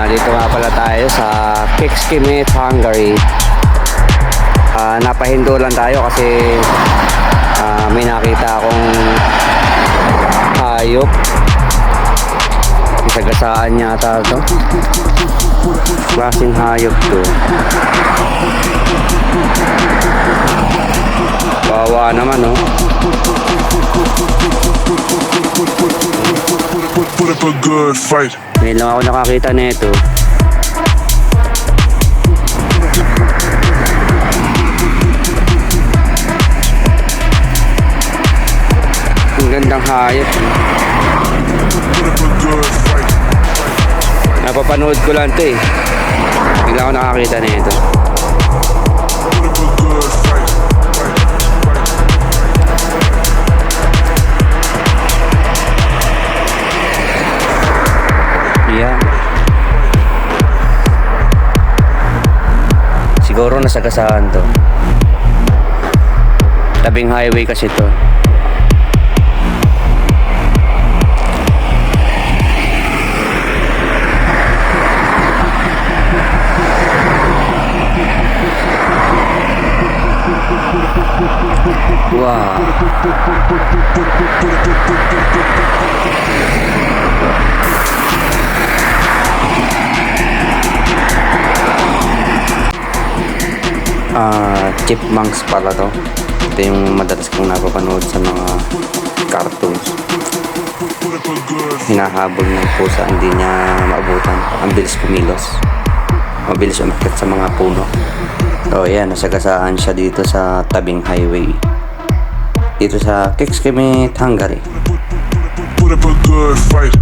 Dito nga pala tayo sa Kecskemét, Hungary. Napahinto lang tayo kasi may nakita akong hayop. Isagasaan yata ito. Klaseng hayop to. Bawa naman, no? Put up a good fight. Ngayon lang ako nakakita nito. Ang gandang hayop. Put up a good fight. Napapanood ko lang ito eh. Bigla ako nakakita nito. Put up a good fight. Yan. Siguro nasagasaan to. Tabing highway kasi to. Wow. Chipmunks pala to. Ito yung madalas kong napapanood sa mga cartoons. Hinahabol ng pusa, hindi niya maabutan. Ang bilis kumilos. Mabilis umakyat sa mga puno. So yan, nasagasaan siya dito sa tabing highway. Dito sa Kecskemét, Hungary. Put up a good fight.